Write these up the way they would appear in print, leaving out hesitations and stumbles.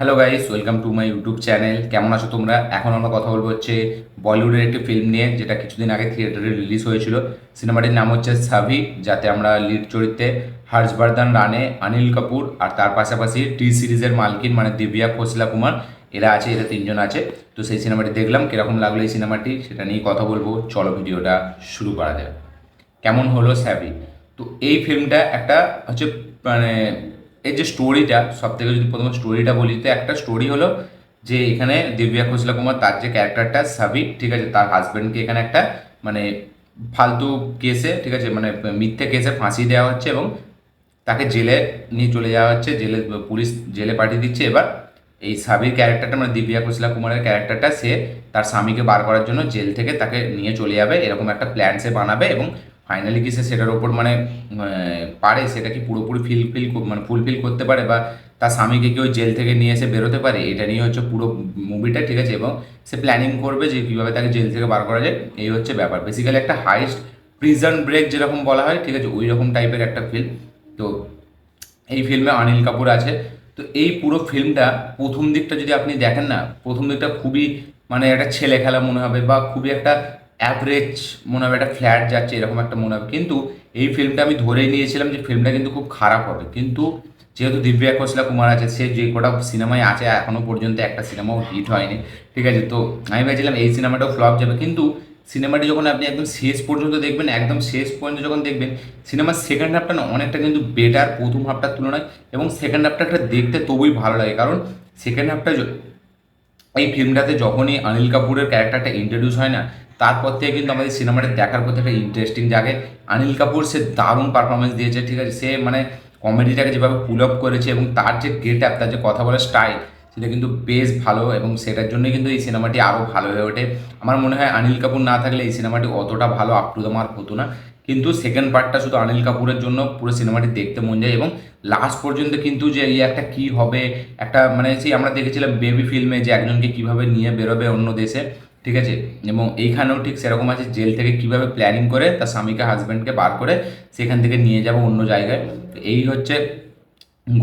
Hello guys, welcome to my YouTube channel. কেমন আছো তোমরা? এখন আমরা কথা বলবো হচ্ছে বলিউডের একটি ফিল্ম নিয়ে, যেটা কিছুদিন আগে থিয়েটারে রিলিজ হয়েছিল। সিনেমাটির নাম হচ্ছে সাভি, যাতে আমরা লিড চরিত্রে হর্ষবর্ধন রানে, অনিল কাপুর আর তার পাশাপাশি টি সিরিজের মালকিন মানে দিব্যা খোসলা কুমার এরা আছে, এরা তিনজন আছে। তো সেই সিনেমাটি দেখলাম, কিরকম লাগলো এই সিনেমাটি সেটা নিয়ে কথা বলবো। চলো ভিডিওটা শুরু করা যাক। কেমন হলো স্যাভি? তো এই ফিল্মটা একটা হচ্ছে মানে এই যে স্টোরিটা, সব থেকে যদি প্রথমে স্টোরিটা বলি, তো একটা স্টোরি হলো যে এখানে দিব্যা খোসলা কুমার তার যে ক্যারেক্টারটা সাবি, ঠিক আছে, তার হাজব্যান্ডকে এখানে একটা মানে ফালতু কেসে, ঠিক আছে, মানে মিথ্যে কেসে ফাঁসি দেওয়া হচ্ছে এবং তাকে জেলে নিয়ে চলে যাওয়া হচ্ছে। জেলে পুলিশ জেলে পাঠিয়ে দিচ্ছে। এবার এই সাবির ক্যারেক্টারটা মানে দিব্যা খোসলা কুমারের ক্যারেক্টারটা, সে তার স্বামীকে বার করার জন্য জেল থেকে তাকে নিয়ে চলে যাবে, এরকম একটা প্ল্যান সে বানাবে। এবং ফাইনালি কি সে সেটার ওপর মানে পারে, সেটা কি পুরোপুরি মানে ফুলফিল করতে পারে, বা তার স্বামীকে কি ওই জেল থেকে নিয়ে এসে বেরোতে পারে, এটা নিয়ে হচ্ছে পুরো মুভিটা, ঠিক আছে। এবং সে প্ল্যানিং করবে যে কীভাবে তাকে জেল থেকে বার করা যায়। এই হচ্ছে ব্যাপার, বেসিক্যালি একটা হাইস্ট প্রিজন ব্রেক যেরকম বলা হয়, ঠিক আছে, ওই রকম টাইপের একটা ফিল্ম। তো এই ফিল্মে অনিল কাপুর আছে। তো এই পুরো ফিল্মটা প্রথম দিকটা যদি আপনি দেখেন না, প্রথম দিকটা খুবই মানে একটা ছেলে খেলা মনে হবে, বা খুবই একটা অ্যাভারেজ মনে হবে, একটা ফ্ল্যাট যাচ্ছে এরকম একটা মনে হবে। কিন্তু এই ফিল্মটা আমি ধরেই নিয়েছিলাম যে ফিল্মটা কিন্তু খুব খারাপ হবে। কিন্তু যেহেতু দিব্যা খোসলা কুমার আছে, সে যে কটা সিনেমায় আছে এখনও পর্যন্ত একটা সিনেমাও হিট হয়নি, ঠিক আছে। তো আমি ভেবেছিলাম এই সিনেমাটাও ফ্লপ যাবে। কিন্তু সিনেমাটি যখন আপনি একদম শেষ পর্যন্ত দেখবেন, একদম শেষ পর্যন্ত যখন দেখবেন, সিনেমার সেকেন্ড হাফটা না অনেকটা কিন্তু বেটার প্রথম হাফটার তুলনায়। এবং সেকেন্ড হাফটা একটা দেখতে তবুই ভালো লাগে, কারণ সেকেন্ড হাফটা এই ফিল্মটাতে যখনই অনিল কাপুরের ক্যারেক্টারটা ইন্ট্রোডিউস হয় না, তারপর থেকে কিন্তু আমাদের সিনেমাটা দেখার পর থেকে ইন্টারেস্টিং জাগে। অনিল কাপুর সে দারুণ পারফরমেন্স দিয়েছে, ঠিক আছে। সে মানে কমেডিটাকে যেভাবে পুল আপ করেছে এবং তার যে গেট আপ, তার যে কথা বলার স্টাইল, সেটা কিন্তু বেশ ভালো। এবং সেটার জন্যই কিন্তু এই সিনেমাটি আরও ভালো হয়ে ওঠে। আমার মনে হয় অনিল কাপুর না থাকলে এই সিনেমাটি অতটা ভালো আপ টু দ্য মার্ক হতো না। কিন্তু সেকেন্ড পার্টটা শুধু অনিল কাপুরের জন্য পুরো সিনেমাটি দেখতে মন যায়। এবং লাস্ট পর্যন্ত কিন্তু যে এই একটা কী হবে, একটা মানে সেই আমরা দেখেছিলাম বেবি ফিল্মে যে একজনকে কীভাবে নিয়ে বেরোবে অন্য দেশে, ঠিক আছে। এবং এইখানেও ঠিক সেরকম আছে, জেল থেকে কীভাবে প্ল্যানিং করে তার স্বামীকে হাজব্যান্ডকে বার করে সেখান থেকে নিয়ে যাবো অন্য জায়গায়। তো এই হচ্ছে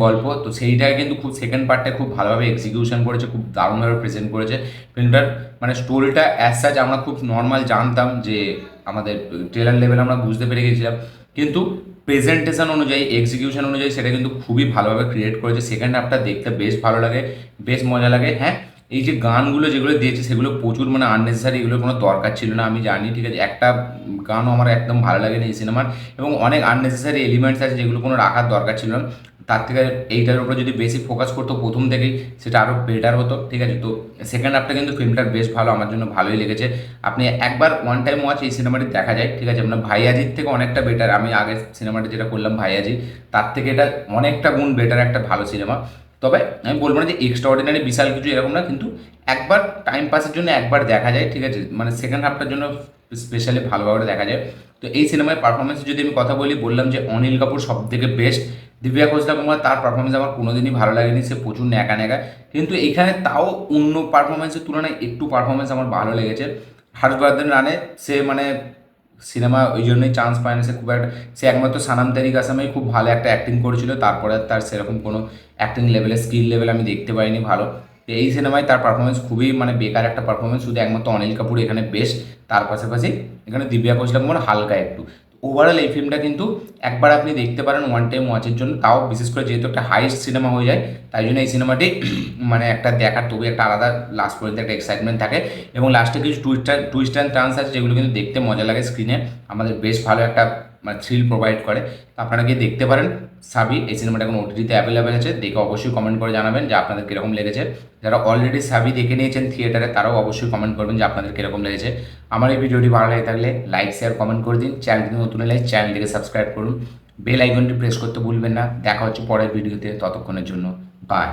গল্প। তো সেইটাকে কিন্তু খুব সেকেন্ড পার্টটা খুব ভালোভাবে এক্সিকিউশন করেছে, খুব দারুণভাবে প্রেজেন্ট করেছে ফিল্মটার। মানে স্টোরিটা অ্যাজ সাচ আমরা খুব নর্মাল জানতাম, যে আমাদের ট্রেলার লেভেল আমরা বুঝতে পেরে গেছিলাম। কিন্তু প্রেজেন্টেশন অনুযায়ী, এক্সিকিউশন অনুযায়ী সেটা কিন্তু খুবই ভালোভাবে ক্রিয়েট করেছে। সেকেন্ড হাফটা দেখতে বেশ ভালো লাগে, বেশ মজা লাগে। হ্যাঁ, এই যে গানগুলো যেগুলো দিয়েছে সেগুলো প্রচুর মানে আননেসেসারি, এগুলোর কোনো দরকার ছিল না আমি জানি, ঠিক আছে। একটা গানও আমার একদম ভালো লাগেনি এই সিনেমার। এবং অনেক আননেসেসারি এলিমেন্টস আছে যেগুলো কোনো রাখার দরকার ছিল না। তার থেকে এইটার উপরে যদি বেশি ফোকাস করতো প্রথম থেকেই, সেটা আরও বেটার হতো, ঠিক আছে। তো সেকেন্ড হাফটা কিন্তু ফিল্মটার বেশ ভালো, আমার জন্য ভালোই লেগেছে। আপনি একবার ওয়ান টাইম ওয়াচ এই সিনেমাটি দেখা যায়, ঠিক আছে। আপনার ভাইয়াজির থেকে অনেকটা বেটার। আমি আগে সিনেমাটি যেটা করলাম ভাইয়াজি, তার থেকে এটা অনেকটা গুণ বেটার, একটা ভালো সিনেমা। তবে আমি বলবো না যে এক্সট্রা অর্ডিনারি বিশাল কিছু এরকম না, কিন্তু একবার টাইম পাসের জন্য একবার দেখা যায়, ঠিক আছে। মানে সেকেন্ড হাফটার জন্য স্পেশালি ভালোভাবে দেখা যায়। তো এই সিনেমায় পারফরমেন্স যদি আমি কথা বলি, বললাম যে অনিল কাপুর সব থেকে বেস্ট। দিব্যা খোসলা কুমার, তার পারফরমেন্স আমার কোনোদিনই ভালো লাগেনি, সে প্রচুর ন্যাকা ন্যাকা। কিন্তু এখানে তাও অন্য পারফরমেন্সের তুলনায় একটু পারফরমেন্স আমার ভালো লেগেছে। হর্ষবর্ধন রানে, সে মানে সিনেমা ওই জন্যই চান্স পায় না, সে খুব একটা, সে একমাত্র সানাম তেরি কাসামেই খুব ভালো একটা অ্যাক্টিং করেছিল, তারপরে তার সেরকম কোনো অ্যাক্টিং লেভেলে স্কিল লেভেল আমি দেখতে পাইনি ভালো। তো এই সিনেমায় তার পারফরমেন্স খুবই মানে বেকার একটা পারফরমেন্স, শুধু একমাত্র অনিল কাপুর এখানে বেস্ট। তার পাশাপাশি এখানে দিব্যা খোসলা কুমার হালকা একটু। ওভারঅল এই ফিল্মটা কিন্তু একবার আপনি দেখতে পারেন ওয়ান টাইম ওয়াচের জন্য, তাও বিশেষ করে যেহেতু একটা হাইস্ট সিনেমা হয়ে যায়, তাই জন্য এই সিনেমাটি মানে একটা দেখার তবু একটা আলাদা লাস্ট পর্যন্ত একটা এক্সাইটমেন্ট থাকে। এবং লাস্টে কিছু টুইস্ট অ্যান্ড টার্নস আছে যেগুলো কিন্তু দেখতে মজা লাগে স্ক্রিনে, আমাদের বেশ ভালো একটা মানে থ্রিল প্রোভাইড করে। তো আপনারা গিয়ে দেখতে পারেন সাবি। এই সিনেমাটা এখন ওটিটিতে অ্যাভেলেবেল আছে, দেখে অবশ্যই কমেন্ট করে জানাবেন যে আপনাদের কীরকম লেগেছে। যারা অলরেডি সাবি দেখে নিয়েছেন থিয়েটারে, তারাও অবশ্যই কমেন্ট করবেন যে আপনাদের কীরকম লেগেছে। আমার এই ভিডিওটি ভালো লাগে থাকলে লাইক শেয়ার কমেন্ট করে দিন। চ্যানেলটি নতুন হলে চ্যানেলটিকে সাবস্ক্রাইব করুন, বেল আইকনটি প্রেস করতে ভুলবেন না। দেখা হচ্ছে পরের ভিডিওতে, ততক্ষণের জন্য বাই।